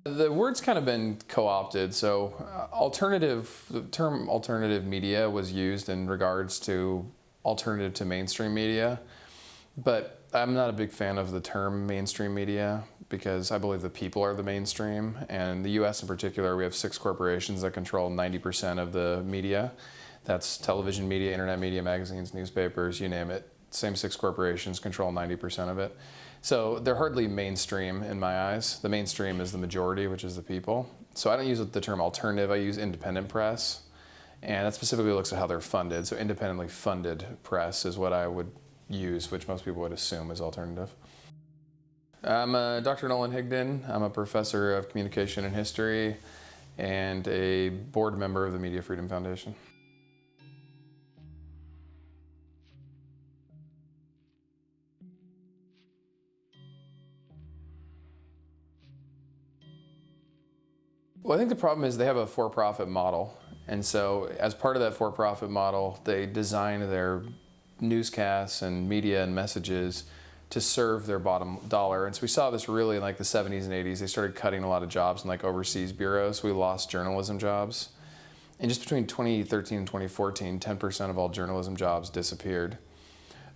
The word's kind of been co-opted. So the term alternative media was used in regards to alternative to mainstream media. But I'm not a big fan of the term mainstream media because I believe the people are the mainstream. And in the US in particular, we have 6 corporations that control 90% of the media. That's television media, internet media, magazines, newspapers, you name it. Same 6 corporations control 90% of it. So they're hardly mainstream in my eyes. The mainstream is the majority, which is the people. So I don't use the term alternative, I use independent press. And that specifically looks at how they're funded. So independently funded press is what I would use, which most people would assume is alternative. I'm Dr. Nolan Higdon. I'm a professor of communication and history and a board member of the Media Freedom Foundation. Well, I think the problem is they have a for-profit model. And so as part of that for-profit model, they design their newscasts and media and messages to serve their bottom dollar. And so we saw this really in like the 70s and 80s. They started cutting a lot of jobs in like overseas bureaus. We lost journalism jobs. And just between 2013 and 2014, 10% of all journalism jobs disappeared.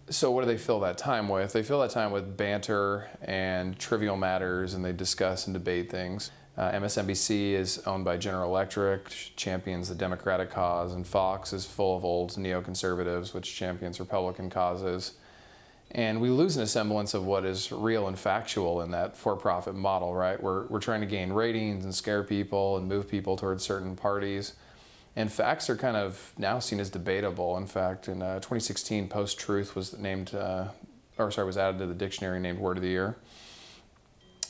So what do they fill that time with? They fill that time with banter and trivial matters, and they discuss and debate things. MSNBC is owned by General Electric, champions the Democratic cause, and Fox is full of old neoconservatives, which champions Republican causes. And we lose a semblance of what is real and factual in that for-profit model, right? We're trying to gain ratings and scare people and move people towards certain parties. And facts are kind of now seen as debatable. In fact, in 2016, post-truth was was added to the dictionary named Word of the Year.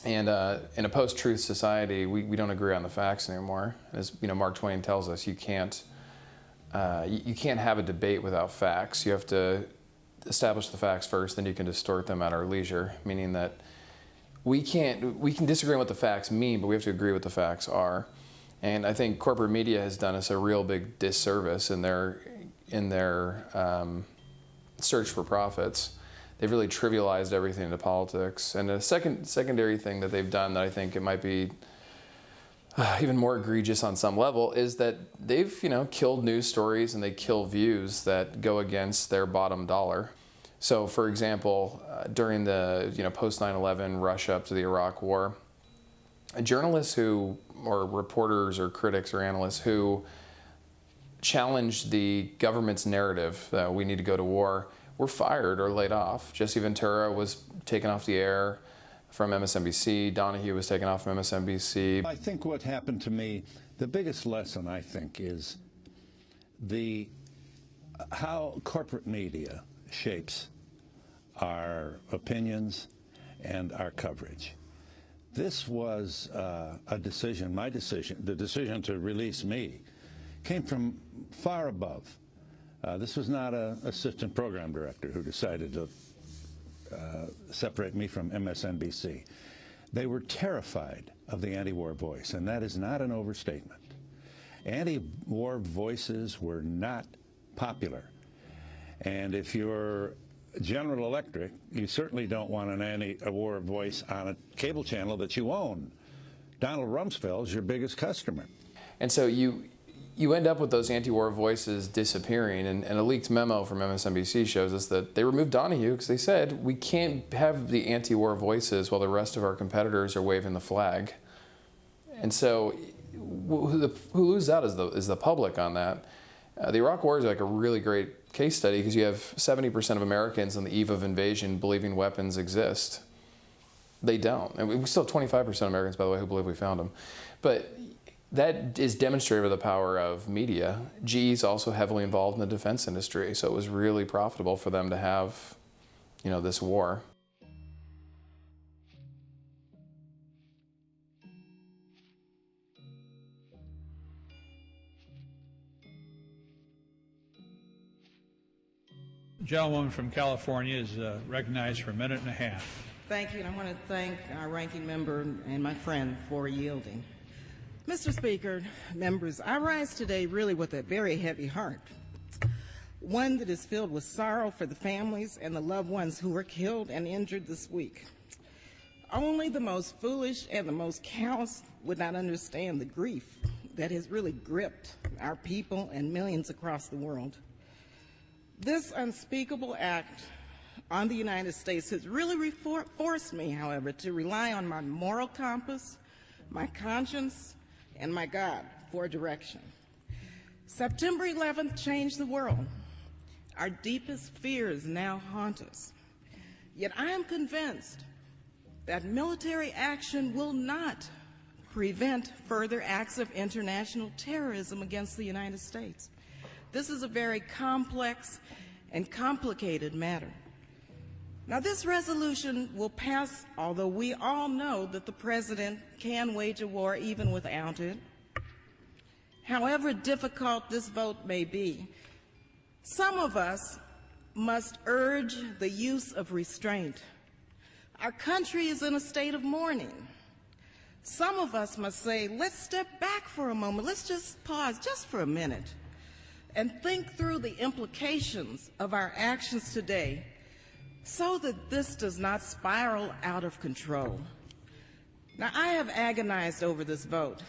And in a post-truth society, we don't agree on the facts anymore. As Mark Twain tells us, you can't have a debate without facts. You have to establish the facts first, then you can distort them at our leisure. Meaning that we can disagree on what the facts mean, but we have to agree what the facts are. And I think corporate media has done us a real big disservice in their search for profits. They've really trivialized everything into politics. And a secondary thing that they've done that I think it might be even more egregious on some level is that they've killed news stories and they kill views that go against their bottom dollar. So for example, during the post 9/11 rush up to the Iraq War, journalists or reporters or critics or analysts who challenged the government's narrative that we need to go to war were fired or laid off. Jesse Ventura was taken off the air from MSNBC. Donahue was taken off from MSNBC. I think what happened to me, the biggest lesson I think is how corporate media shapes our opinions and our coverage. This was a decision, the decision to release me, came from far above. This was not an assistant program director who decided to separate me from MSNBC. They were terrified of the anti-war voice, and that is not an overstatement. Anti-war voices were not popular. And if you're General Electric, you certainly don't want an anti-war voice on a cable channel that you own. Donald Rumsfeld is your biggest customer. And so you end up with those anti-war voices disappearing, and a leaked memo from MSNBC shows us that they removed Donahue because they said we can't have the anti-war voices while the rest of our competitors are waving the flag. And so who loses out is the public on that. The Iraq War is like a really great case study because you have 70% of Americans on the eve of invasion believing weapons exist. They don't. And we still have 25% of Americans, by the way, who believe we found them. But that is demonstrative of the power of media. GE is also heavily involved in the defense industry, so it was really profitable for them to have, this war. The gentlewoman from California is recognized for a minute and a half. Thank you, and I want to thank our ranking member and my friend for yielding. Mr. Speaker, members, I rise today really with a very heavy heart, one that is filled with sorrow for the families and the loved ones who were killed and injured this week. Only the most foolish and the most callous would not understand the grief that has really gripped our people and millions across the world. This unspeakable act on the United States has really forced me, however, to rely on my moral compass, my conscience, and my God for direction. September 11th changed the world. Our deepest fears now haunt us. Yet I am convinced that military action will not prevent further acts of international terrorism against the United States. This is a very complex and complicated matter. Now, this resolution will pass, although we all know that the President can wage a war even without it. However difficult this vote may be, some of us must urge the use of restraint. Our country is in a state of mourning. Some of us must say, let's step back for a moment. Let's just pause just for a minute and think through the implications of our actions today so that this does not spiral out of control. Now, I have agonized over this vote,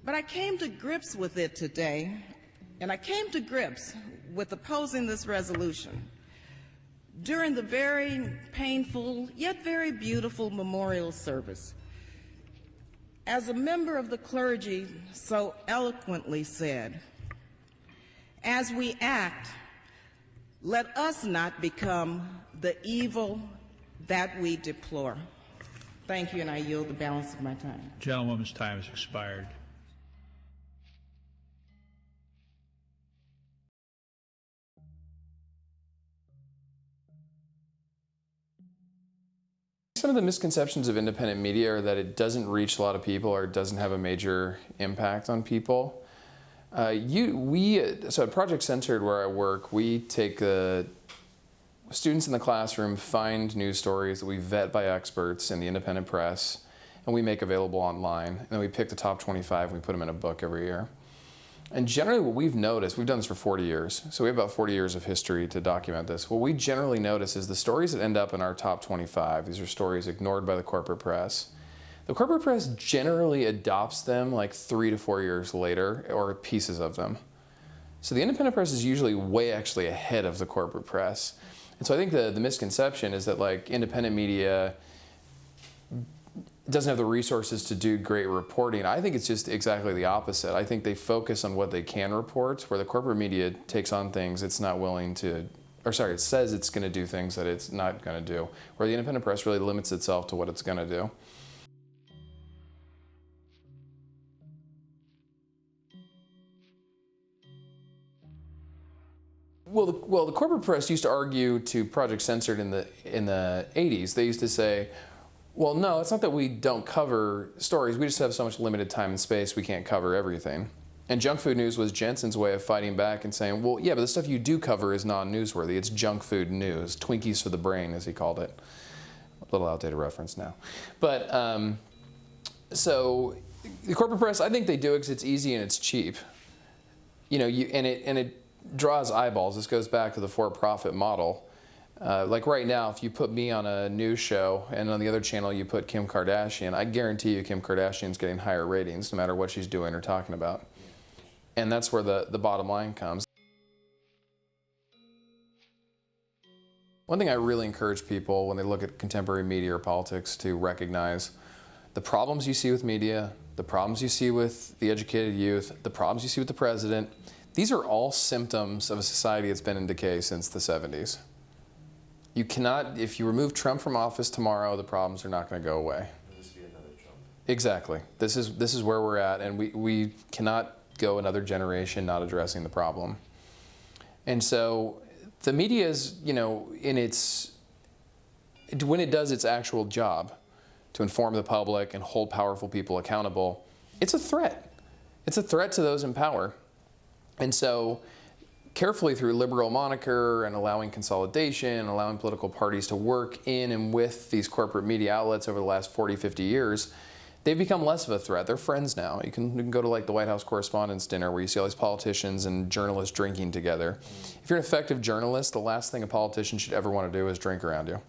but I came to grips with it today, and I came to grips with opposing this resolution during the very painful yet very beautiful memorial service. As a member of the clergy so eloquently said, as we act, let us not become the evil that we deplore. Thank you, and I yield the balance of my time. Gentlewoman's time has expired. Some of the misconceptions of independent media are that it doesn't reach a lot of people or it doesn't have a major impact on people. So at Project Censored, where I work, we take students in the classroom, find news stories that we vet by experts in the independent press, and we make available online. And then we pick the top 25 and we put them in a book every year. And generally what we've noticed, we've done this for 40 years, so we have about 40 years of history to document this. What we generally notice is the stories that end up in our top 25, these are stories ignored by the corporate press. The corporate press generally adopts them like 3 to 4 years later, or pieces of them. So the independent press is usually way actually ahead of the corporate press. And so I think the misconception is that like independent media doesn't have the resources to do great reporting. I think it's just exactly the opposite. I think they focus on what they can report, where the corporate media takes on things it's not willing to, or sorry, it says it's going to do things that it's not going to do, where the independent press really limits itself to what it's going to do. Well, the corporate press used to argue to Project Censored in the 80s. They used to say, well, no, it's not that we don't cover stories. We just have so much limited time and space, we can't cover everything. And junk food news was Jensen's way of fighting back and saying, well, yeah, but the stuff you do cover is non-newsworthy. It's junk food news, Twinkies for the brain, as he called it. A little outdated reference now. But so the corporate press, I think they do it because it's easy and it's cheap. You know, and it draws eyeballs. This goes back to the for-profit model. Like right now, if you put me on a news show and on the other channel you put Kim Kardashian, I guarantee you Kim Kardashian's getting higher ratings no matter what she's doing or talking about. And that's where the bottom line comes. One thing I really encourage people when they look at contemporary media or politics to recognize the problems you see with media, the problems you see with the educated youth, the problems you see with the president. These are all symptoms of a society that's been in decay since the 70s. You cannot, if you remove Trump from office tomorrow, the problems are not going to go away. Will this be another Trump? Exactly. This is where we're at, and we cannot go another generation not addressing the problem. And so the media is, you know, when it does its actual job to inform the public and hold powerful people accountable, it's a threat. It's a threat to those in power. And so carefully through liberal moniker and allowing consolidation and allowing political parties to work in and with these corporate media outlets over the last 40, 50 years, they've become less of a threat. They're friends now. You can go to like the White House Correspondents' Dinner where you see all these politicians and journalists drinking together. If you're an effective journalist, the last thing a politician should ever want to do is drink around you.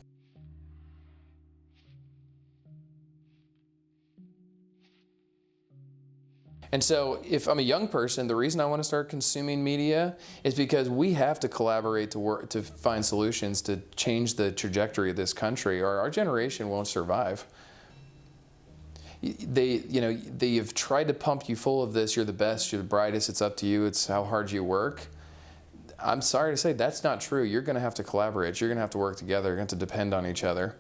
And so if I'm a young person, the reason I want to start consuming media is because we have to collaborate to work to find solutions to change the trajectory of this country, or our generation won't survive. They've tried to pump you full of this, you're the best, you're the brightest, it's up to you, it's how hard you work. I'm sorry to say that's not true. You're going to have to collaborate, you're going to have to work together, you're going to have to depend on each other.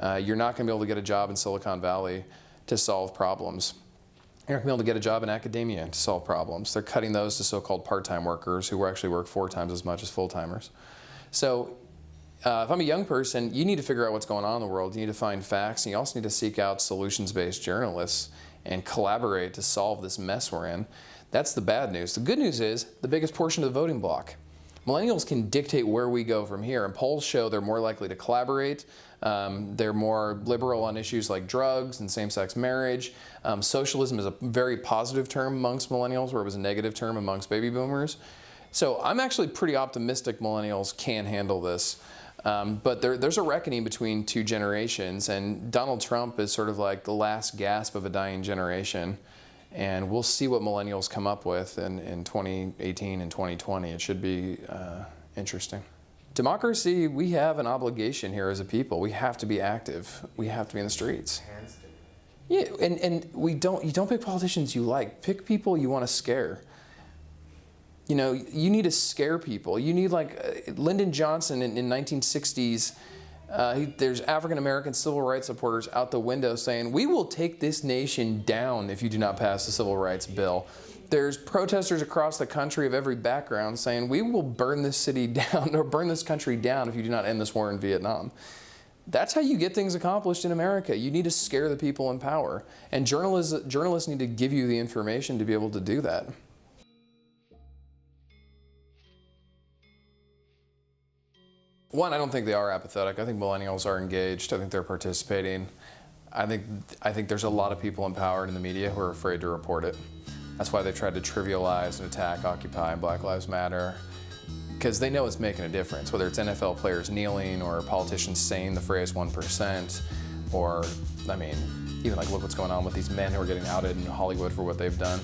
You're not going to be able to get a job in Silicon Valley to solve problems. You're not going to be able to get a job in academia to solve problems. They're cutting those to so-called part-time workers who actually work 4 times as much as full-timers. So if I'm a young person, you need to figure out what's going on in the world. You need to find facts, and you also need to seek out solutions-based journalists and collaborate to solve this mess we're in. That's the bad news. The good news is the biggest portion of the voting bloc. Millennials can dictate where we go from here, and polls show they're more likely to collaborate. They're more liberal on issues like drugs and same-sex marriage. Socialism is a very positive term amongst millennials, where it was a negative term amongst baby boomers. So I'm actually pretty optimistic millennials can handle this. But there's a reckoning between 2 generations, and Donald Trump is sort of like the last gasp of a dying generation. And we'll see what millennials come up with in 2018 and 2020. It should be interesting. Democracy, we have an obligation here as a people. We have to be active. We have to be in the streets. Yeah, and you don't pick politicians you like. Pick people you want to scare. You know, you need to scare people. You need, like Lyndon Johnson in 1960s. There's African-American civil rights supporters out the window saying, "We will take this nation down if you do not pass the civil rights bill." There's protesters across the country of every background saying, "We will burn this city down or burn this country down if you do not end this war in Vietnam." That's how you get things accomplished in America. You need to scare the people in power. And journalists need to give you the information to be able to do that. One, I don't think they are apathetic. I think millennials are engaged. I think they're participating. I think there's a lot of people empowered in the media who are afraid to report it. That's why they tried to trivialize and attack Occupy and Black Lives Matter, because they know it's making a difference, whether it's NFL players kneeling or politicians saying the phrase 1%, or, I mean, even like look what's going on with these men who are getting outed in Hollywood for what they've done.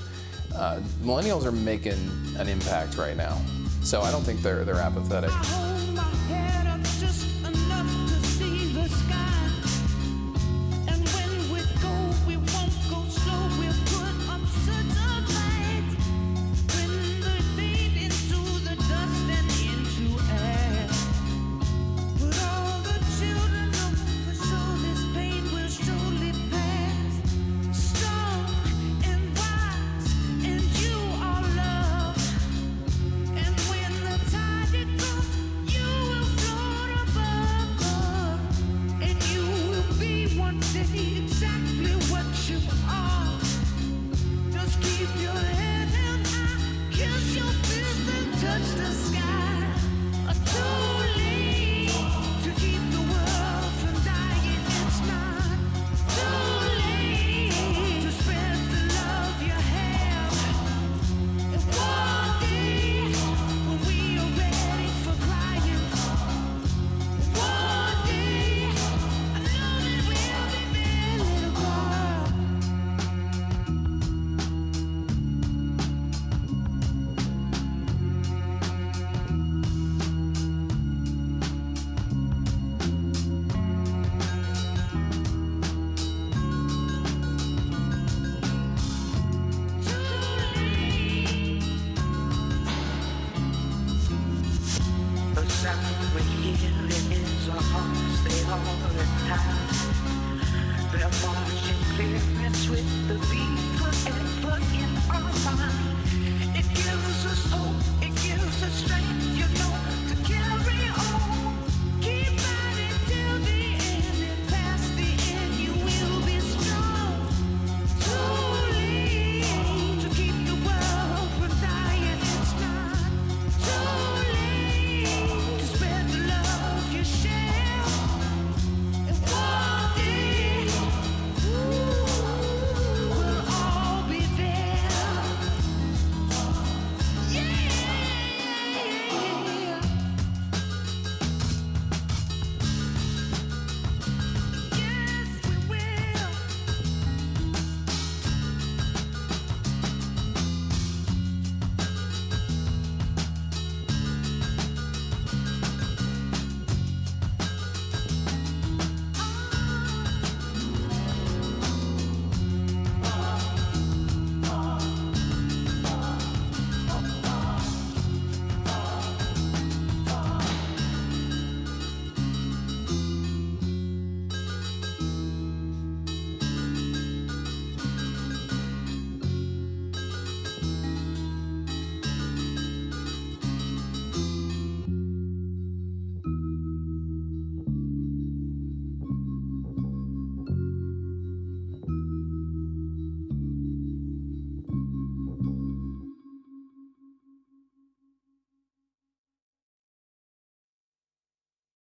Millennials are making an impact right now. So I don't think they're apathetic.